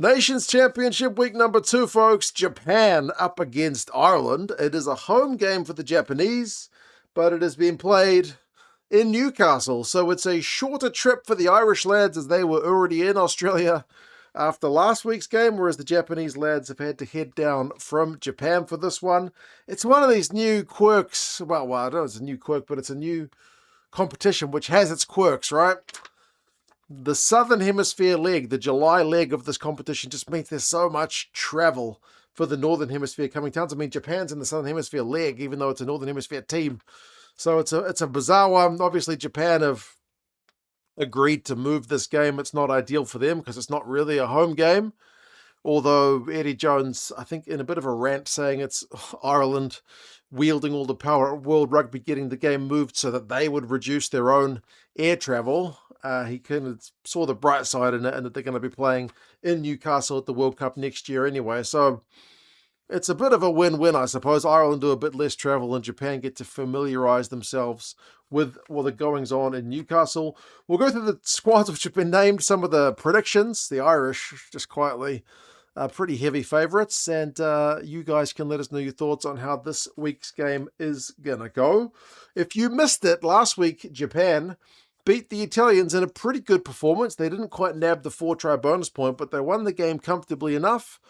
Nations Championship week number 2, folks. Japan up against Ireland. It is a home game for the Japanese, but it has been played in Newcastle, so it's a shorter trip for the Irish lads as they were already in Australia after last week's game, whereas the Japanese lads have had to head down from Japan for this one. It's one of these new quirks. Well, I don't know if it's a new quirk, but it's a new competition which has its quirks, right? The Southern Hemisphere leg, the July leg of this competition, just means there's so much travel for the Northern Hemisphere coming towns. I mean, Japan's in the Southern Hemisphere leg, even though it's a Northern Hemisphere team. So it's a bizarre one. Obviously, Japan have agreed to move this game. It's not ideal for them because it's not really a home game. Although Eddie Jones, I think, in a bit of a rant saying it's Ireland wielding all the power at World Rugby getting the game moved so that they would reduce their own air travel. He kind of saw the bright side in it and that they're going to be playing in Newcastle at the World Cup next year anyway. So it's a bit of a win-win, I suppose. Ireland do a bit less travel and Japan get to familiarise themselves with the goings-on in Newcastle. We'll go through the squads which have been named, some of the predictions. The Irish, just quietly, pretty heavy favourites. And you guys can let us know your thoughts on how this week's game is going to go. If you missed it, last week, Japan beat the Italians in a pretty good performance. They didn't quite nab the 4-try bonus point, but they won the game comfortably enough.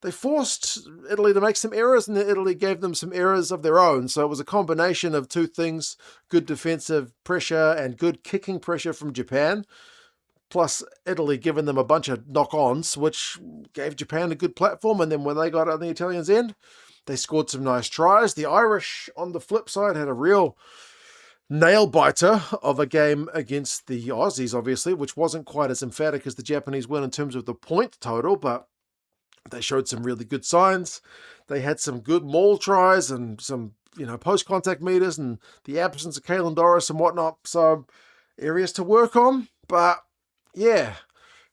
They forced Italy to make some errors, and Italy gave them some errors of their own. So it was a combination of two things: good defensive pressure and good kicking pressure from Japan, plus Italy giving them a bunch of knock-ons, which gave Japan a good platform. And then when they got on the Italians' end, they scored some nice tries. The Irish, on the flip side, had a real nail-biter of a game against the Aussies, obviously, which wasn't quite as emphatic as the Japanese win in terms of the point total, but they showed some really good signs. They had some good maul tries and some, post-contact meters and the absence of Caelan Doris and whatnot. So areas to work on. But yeah,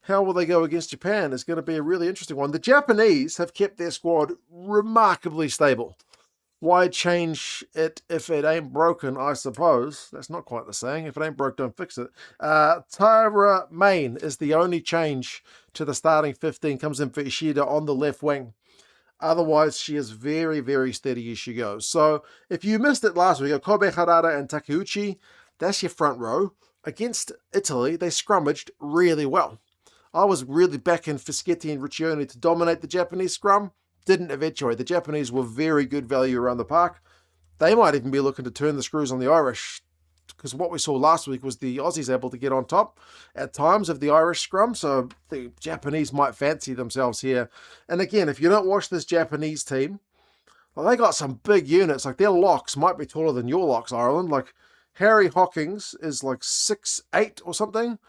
how will they go against Japan is going to be a really interesting one. The Japanese have kept their squad remarkably stable. Why change it if it ain't broken, I suppose. That's not quite the saying. If it ain't broke, don't fix it. Tyra Main is the only change to the starting 15. Comes in for Ishida on the left wing. Otherwise, she is very, very steady as she goes. So, if you missed it last week, Kobe Harada and Takeuchi, that's your front row. Against Italy, they scrummaged really well. I was really backing Fischetti and Riccioni to dominate the Japanese scrum. Didn't eventuate. The Japanese were very good value around the park. They might even be looking to turn the screws on the Irish, because what we saw last week was the Aussies able to get on top at times of the Irish scrum, so the Japanese might fancy themselves here. And again, if you don't watch this Japanese team, well, they got some big units. Like, their locks might be taller than your locks, Ireland. Like, Harry Hawkins is like 6'8" or something.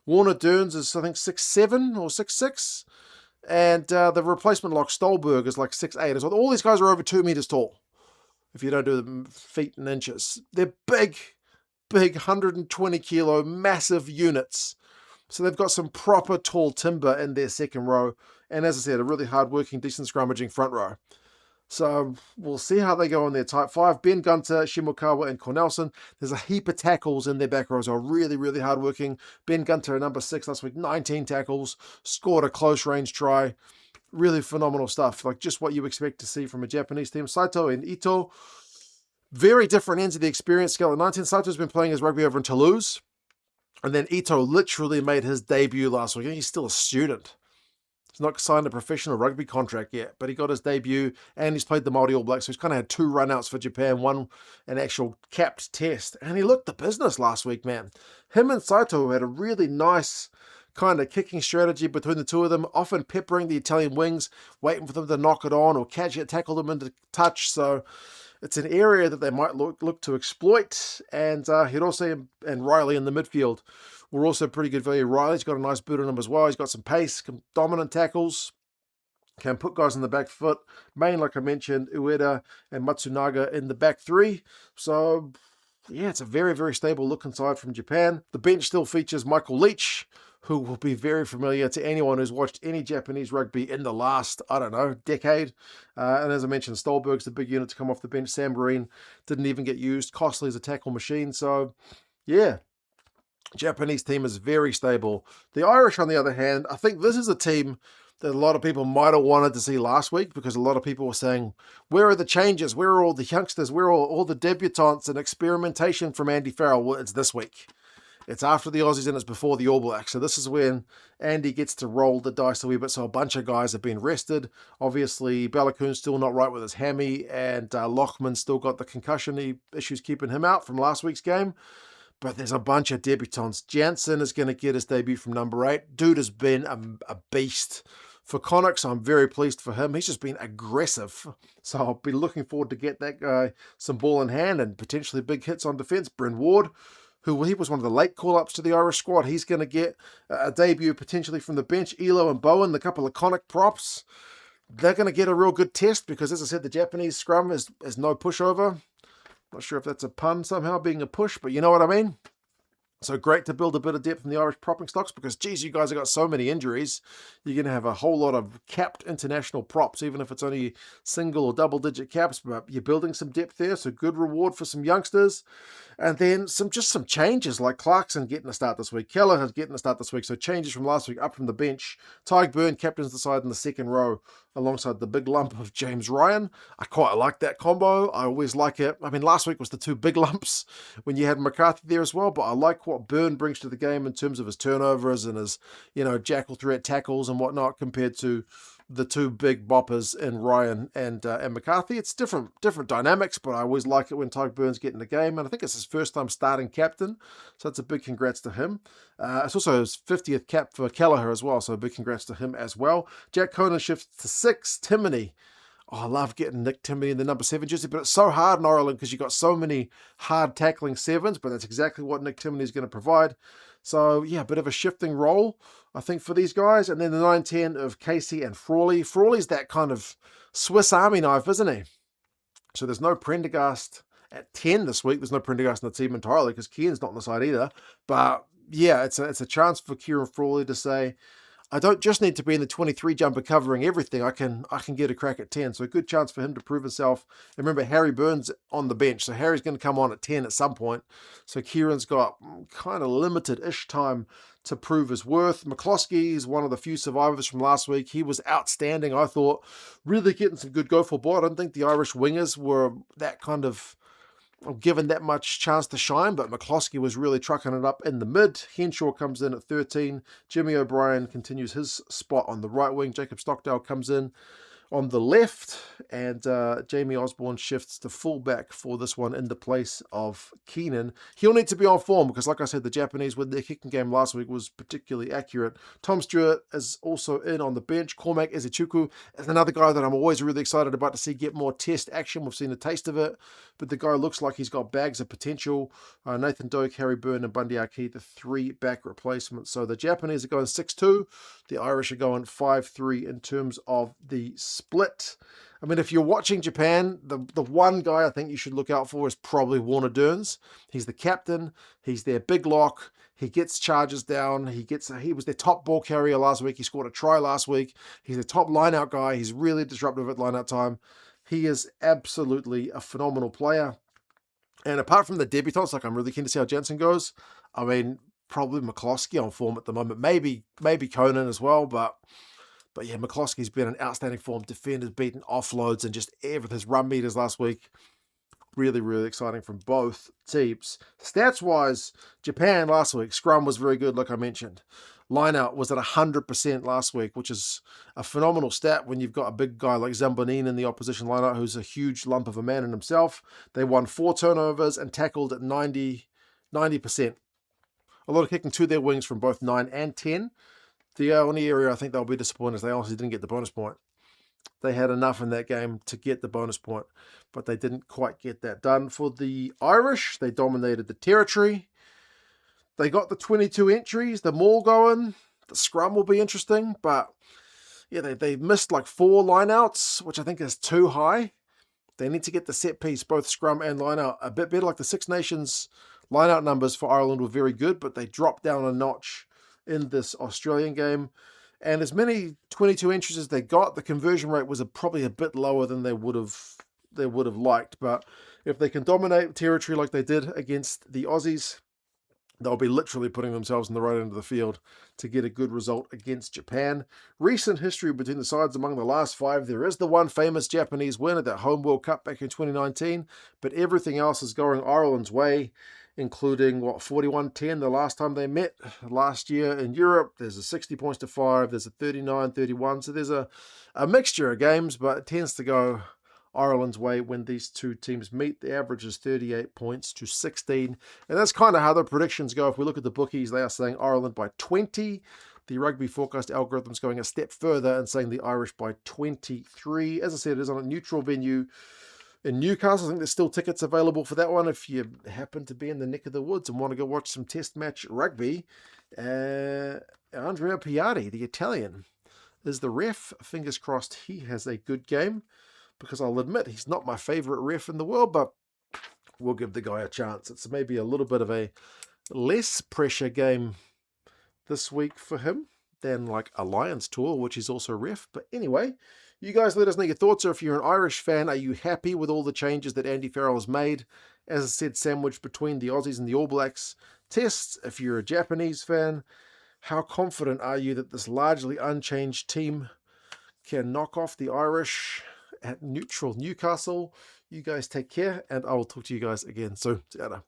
Warner Dearns is, I think, 6'7" or 6'6". And the replacement lock, Stolberg, is like 6'8". So all these guys are over 2 meters tall, if you don't do the feet and inches. They're big, 120 kilo, massive units. So they've got some proper tall timber in their second row. And as I said, a really hard-working, decent scrummaging front row. So we'll see how they go in their type 5. Ben Gunter, Shimokawa, and Cornelson. There's a heap of tackles in their back rows. Are really, really hard-working. Ben Gunter, number 6 last week, 19 tackles. Scored a close-range try. Really phenomenal stuff. Like, just what you expect to see from a Japanese team. Saito and Ito, very different ends of the experience scale. At 19, Saito's been playing his rugby over in Toulouse. And then Ito literally made his debut last week. He's still a student. He's not signed a professional rugby contract yet, but he got his debut and he's played the Māori All Blacks. So he's kind of had 2 run-outs for Japan, one an actual capped test. And he looked the business last week, man. Him and Saito had a really nice kind of kicking strategy between the two of them, often peppering the Italian wings, waiting for them to knock it on or catch it, tackle them into touch. So it's an area that they might look to exploit. And Hirose and Riley in the midfield were also pretty good value. Riley's got a nice boot on him as well. He's got some pace, dominant tackles, can put guys on the back foot. Main, like I mentioned, Ueda and Matsunaga in the back 3. So, yeah, it's a very, very stable looking side from Japan. The bench still features Michael Leach, who will be very familiar to anyone who's watched any Japanese rugby in the last, decade. And as I mentioned, Stolberg's the big unit to come off the bench. Sam Breen didn't even get used. Costly's a tackle machine. So, yeah, Japanese team is very stable. The Irish, on the other hand, I think this is a team that a lot of people might have wanted to see last week, because a lot of people were saying, where are the changes? Where are all the youngsters? Where are all the debutants and experimentation from Andy Farrell? Well, it's this week. It's after the Aussies and it's before the All Blacks. So this is when Andy gets to roll the dice a wee bit. So a bunch of guys have been rested. Obviously, Balakoon's still not right with his hammy, and Lochman's still got the concussion issues keeping him out from last week's game. But there's a bunch of debutants. Jansen is going to get his debut from number 8. Dude has been a beast for Connacht, so I'm very pleased for him. He's just been aggressive. So I'll be looking forward to get that guy some ball in hand and potentially big hits on defence. Bryn Ward, he was one of the late call-ups to the Irish squad. He's going to get a debut potentially from the bench. Elo and Bowen, the couple of Connacht props, they're going to get a real good test because, as I said, the Japanese scrum is no pushover. Not sure if that's a pun somehow, being a push, but you know what I mean. So great to build a bit of depth in the Irish propping stocks because, geez, you guys have got so many injuries. You're going to have a whole lot of capped international props, even if it's only single or double-digit caps. But you're building some depth there, so good reward for some youngsters. And then some changes, like Clarkson getting a start this week. Kelleher's getting a start this week, so changes from last week up from the bench. Tyg Byrne captains the side in the second row alongside the big lump of James Ryan. I quite like that combo. I always like it. I mean, last week was the two big lumps when you had McCarthy there as well, but I like what Byrne brings to the game in terms of his turnovers and his, jackal threat tackles and whatnot compared to the two big boppers in Ryan and McCarthy. It's different dynamics, but I always like it when Tyg Byrne's getting the game, and I think it's his first time starting captain, so it's a big congrats to him. It's also his 50th cap for Kelleher as well, so a big congrats to him as well. Jack Conan shifts to 6. Timoney. Oh, I love getting Nick Timoney in the number 7 jersey, but it's so hard in Ireland because you've got so many hard tackling 7s, but that's exactly what Nick Timoney is going to provide. So, yeah, a bit of a shifting role, I think, for these guys. And then the 9-10 of Casey and Frawley. Frawley's that kind of Swiss Army knife, isn't he? So there's no Prendergast at 10 this week. There's no Prendergast in the team entirely because Kian's not on the side either. But, yeah, it's a chance for Kieran Frawley to say, I don't just need to be in the 23 jumper covering everything. I can get a crack at 10. So a good chance for him to prove himself. And remember, Harry Byrne's on the bench. So Harry's going to come on at 10 at some point. So Kieran's got kind of limited-ish time to prove his worth. McCloskey is one of the few survivors from last week. He was outstanding, I thought. Really getting some good go for ball. I don't think the Irish wingers were that kind of given that much chance to shine, but McCloskey was really trucking it up in the mid. Henshaw comes in at 13. Jimmy O'Brien continues his spot on the right wing. Jacob Stockdale comes in on the left, and Jamie Osborne shifts to fullback for this one in the place of Keenan. He'll need to be on form because, like I said, the Japanese with their kicking game last week was particularly accurate. Tom Stewart is also in on the bench. Cormac Ezechuku is another guy that I'm always really excited about to see get more test action. We've seen a taste of it, but the guy looks like he's got bags of potential. Nathan Doak, Harry Byrne, and Bundy Aki, the 3 back replacements. So the Japanese are going 6-2. The Irish are going 5-3 in terms of the split. I mean, if you're watching Japan, the one guy I think you should look out for is probably Warner Dearns. He's the captain. He's their big lock. He gets charges down. He was their top ball carrier last week. He scored a try last week. He's the top line-out guy. He's really disruptive at line-out time. He is absolutely a phenomenal player. And apart from the debutants, like I'm really keen to see how Jensen goes. I mean, probably McCloskey on form at the moment. Maybe Conan as well, but yeah, McCloskey's been an outstanding form. Defenders beaten offloads and just everything. His run meters last week, really, really exciting from both teams. Stats-wise, Japan last week, scrum was very good, like I mentioned. Line-out was at 100% last week, which is a phenomenal stat when you've got a big guy like Zambonin in the opposition line-out who's a huge lump of a man in himself. They won 4 turnovers and tackled at 90%. A lot of kicking to their wings from both 9 and 10. The only area I think they'll be disappointed is they honestly didn't get the bonus point. They had enough in that game to get the bonus point, but they didn't quite get that done. For the Irish, they dominated the territory. They got the 22 entries, the maul going. The scrum will be interesting, but yeah, they missed like 4 lineouts, which I think is too high. They need to get the set piece, both scrum and lineout, a bit better. Like the Six Nations lineout numbers for Ireland were very good, but they dropped down a notch in this Australian game. And as many 22 entries as they got, the conversion rate was probably a bit lower than they would have liked. But if they can dominate territory like they did against the Aussies, they'll be literally putting themselves in the right end of the field to get a good result against Japan. Recent history between the sides among the last 5, there is the one famous Japanese win at that home World Cup back in 2019, but everything else is going Ireland's way, including, 41-10 the last time they met last year in Europe. There's a 60 points to 5, there's a 39-31, so there's a mixture of games, but it tends to go Ireland's way when these two teams meet. The average is 38 points to 16. And that's kind of how the predictions go. If we look at the bookies, they are saying Ireland by 20. The rugby forecast algorithm's going a step further and saying the Irish by 23. As I said, it is on a neutral venue in Newcastle. I think there's still tickets available for that one if you happen to be in the neck of the woods and want to go watch some test match rugby. Andrea Piatti, the Italian, is the ref. Fingers crossed he has a good game, because I'll admit he's not my favourite ref in the world, but we'll give the guy a chance. It's maybe a little bit of a less pressure game this week for him than like a Lions tour, which is also ref. But anyway, you guys let us know your thoughts, or if you're an Irish fan, are you happy with all the changes that Andy Farrell has made? As I said, sandwiched between the Aussies and the All Blacks tests. If you're a Japanese fan, how confident are you that this largely unchanged team can knock off the Irish at neutral Newcastle? You guys take care, and I will talk to you guys again soon. See you later.